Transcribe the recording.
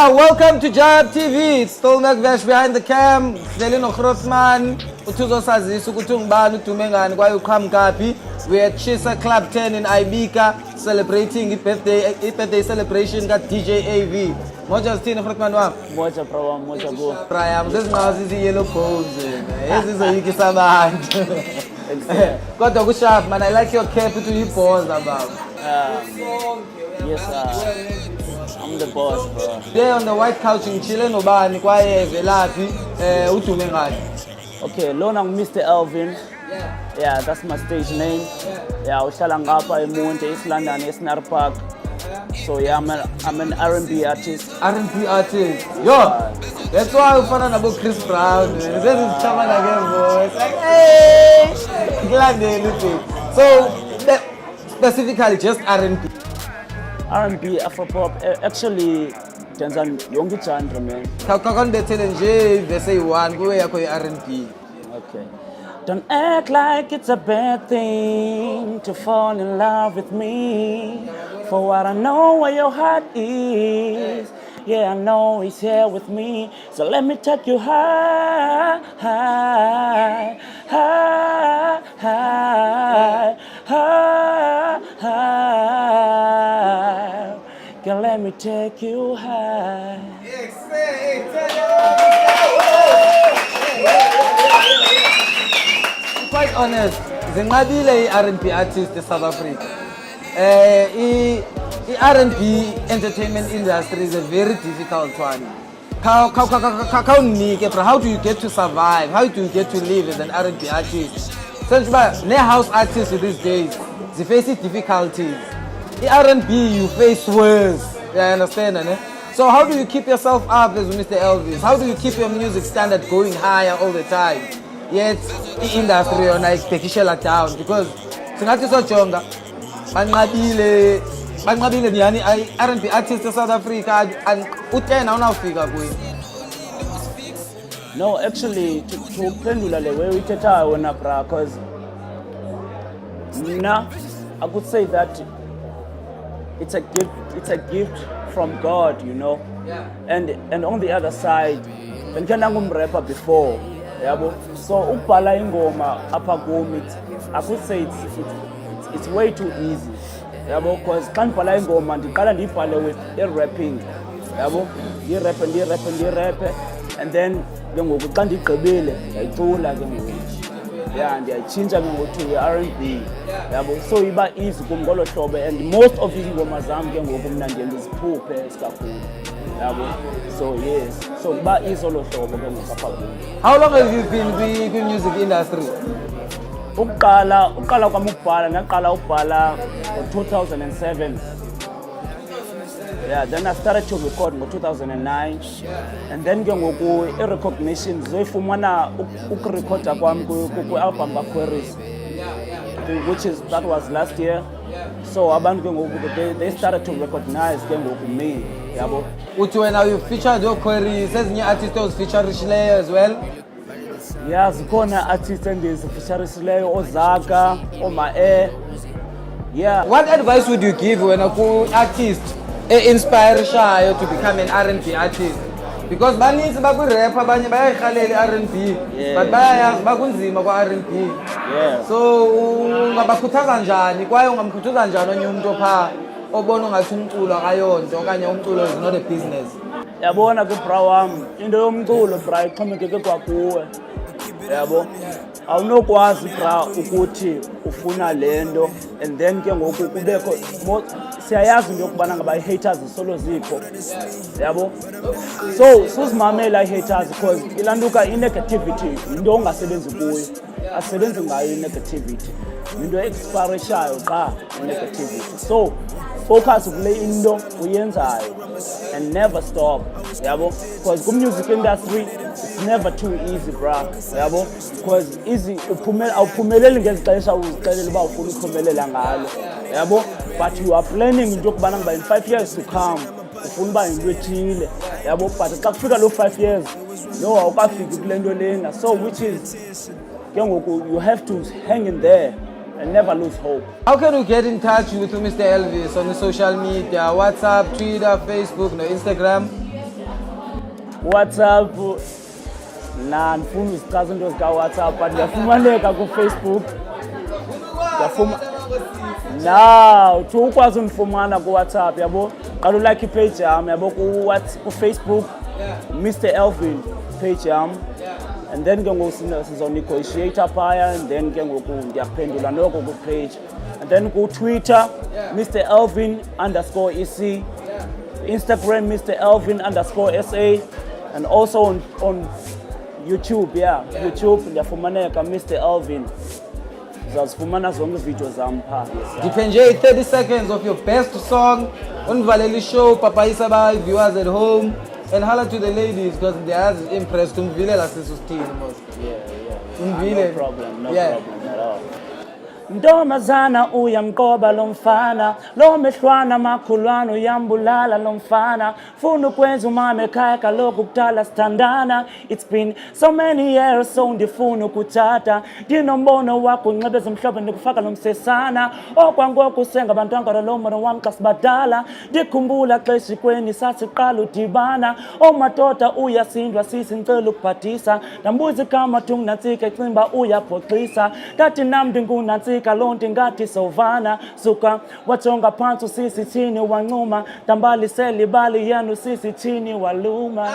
Yeah, welcome to Jab TV. It's still Macvash behind the cam. Selino Grossman. Utuzo sazisi ukuthi ngibani udume ngani kwaye uqhamukaphi. We're at Chisa Club 10 in Ibiza celebrating birthday celebration ka DJ AV. Moja sithini Grossman wami? Moja bro, moja bro. Brian, sezinqazi izi-yellow bones. Ezizoyikisa abantu. Kodwa kusharp man, I like your cap ukuthi uyi-boss about. Yes I'm the boss bro. Today on the white couch ngishile nobani kwaye velaphi udume ngani? Okay, lona Mr. Elvin. Yeah, that's my stage name. Yeah, uhlala ngapha eMonti, East London, Esnar Park. So yeah, I'm an R&B artist. R&B artist. Yo, that's why ufana nabo Chris Brown. This is Chamana again, boys. Like, hey, glad they anything. So specifically just R&B. R&B, Afropop. Actually, Tanzan yonke genre man. Kakondethele nje verse 1 kuwe yakho i-R&B. Okay. Don't act like it's a bad thing to fall in love with me. For what I know where your heart is. Yeah, I know he's here with me. So let me take you high, high, high, high, high, high. Girl, let me take you high. Quite honest, zinqabile i-R&B artist eSouth Africa. I-R&B entertainment industry is a very difficult one. How do you get to survive? How do you get to live as an R&B artist? Since house artists these days, they face difficulties. In R&B, you face worse. Yeah, I understand, ne? So how do you keep yourself up as Mr. Elvis? How do you keep your music standard going higher all the time? Yet, the industry on like tekishela down because singathi sojonga banqabile yani R&B artists eSouth Africa and u10 awunawufika kuyo. No, actually, to pendula le way uyithethayo wena bra, because I could say that it's a gift from God, you know. Yeah. And on the other side, bengikhe ngumrapper before, yabo. So ukubhala ingoma apha kumi, I could say it's way too easy, yabo, because xa ndibhala ingoma ndiqala ndiyibhale with rapping, yabo, ndirappe and then ke ngoku xa ndigqibile ndiyayicula ke ngoku. Yeah, ndiyayitshintsha ke ngoku to R&B, yabo. So iba easy kum ngolo hlobo and most of izingoma zam ke ngoku mna ndiye ndiziphuphe kakhulu, yabo. So yes, so kuba easy olo hlobo ke ngoku apha kum. How long have you been kwi-music industry? Uqala kwami ukubhala ndaqala ukubhala ngo-2007. Yeah, then I started to record ngo-2009 and then ke ngoku i-recognition zoyifumana ukurekhoda kwami kwi-album kaQueries, that was last year. So abantu ke ngoku they started to recognize ke ngoku me, yabo. Uthi wena you featured your queries ezinye artists ozifeaturishileyo as well? Yeah, zikhona artists endizifeaturishileyo oZaka, oMae. Yeah. What advice would you give when a artist inspire shayo to become an R&B artist? Because baninzi baku-rap abanye bayayirhalela i-R&B but bayayazi bakunzima kwa-R&B. Yeah. So ungabakhuthaza njani kwaye ungamkhuthaza njani onye umuntu opha obona ungathi umculo akayonto okanye umculo is not a business? Yabona ke bra wami, into yomculo bra ixhomekeke kwakuwe, yabo. Awunokwazi bra ukuthi ufuna lento and then ke ngoku kubekho siyayazi into yokubana ngaba i-haters solo zikho, yabo. So susimamela i-haters because ilanduka i-negativity into ongasebenzi kuyo, asebenzi ngayo i-negativity, into expireshayo xa i-negativity. So focus kule into uyenzayo and never stop, yabo, because music industry it's never too easy bra, yabo, because easy awuphumeleli ngezixesha uzixelela uba ufuna ukuphumelela ngalo, yabo, but you are planning into yokubana ngaba in 5 years to come ufuna uba yinto ethile, yabo, but xa kufika lo 5 years no awukafiki kule nto lena. So which is ke ngoku you have to hang in there and never lose hope. How can we get in touch with Mr. Elvis on the social media? WhatsApp, Twitter, Facebook, no Instagram? WhatsApp ndifuna uzichaza into zika-WhatsApp but ndiyafumaneka ku-Facebook to ukwazi undifumana ku-WhatsApp yabo qala ulike ipage yam yabo ku-Facebook Mr Elvin page yam and then ke ngoku sizonegotiate phaya and then ke ngoku ndiyaphendula noko ku-page and then ku-Twitter Mr Elvin _EC, Instagram Mr Elvin _SA and also on YouTube, YouTube ndiyafumaneka Mr Elvin. Uzazifumana zonke video zami pha. Diphenje 30 seconds of your best song. Univaleli show papayisa ba viewers at home and holla to the ladies because they are impressed. Umvile la sisustini most. No problem at all. Ntombazana uyamqoba lo mfana lo mehlwana makhulwana uyambulala lo mfana funa ukwenza umama ekhaya kaloku kudala sithandana it's been so many years so ndifuna ukuthatha ndinombono wakho unxebeza mhlobo ndikufaka lo msesana okwangoku sengabantwana lo mbono wami xa sibadala ndikhumbula xeshikweni sasiqala udibana omadoda uyasindwa sisi ngicela ukubhadisa ndambuza igama thungnantsika ecimba uyaphoxisa ngathi nam ndingunantsika kalonti ngathi sovana suka wajonga phansi sisi thini wancuma dambalisela ibali yenu sisi thini waluma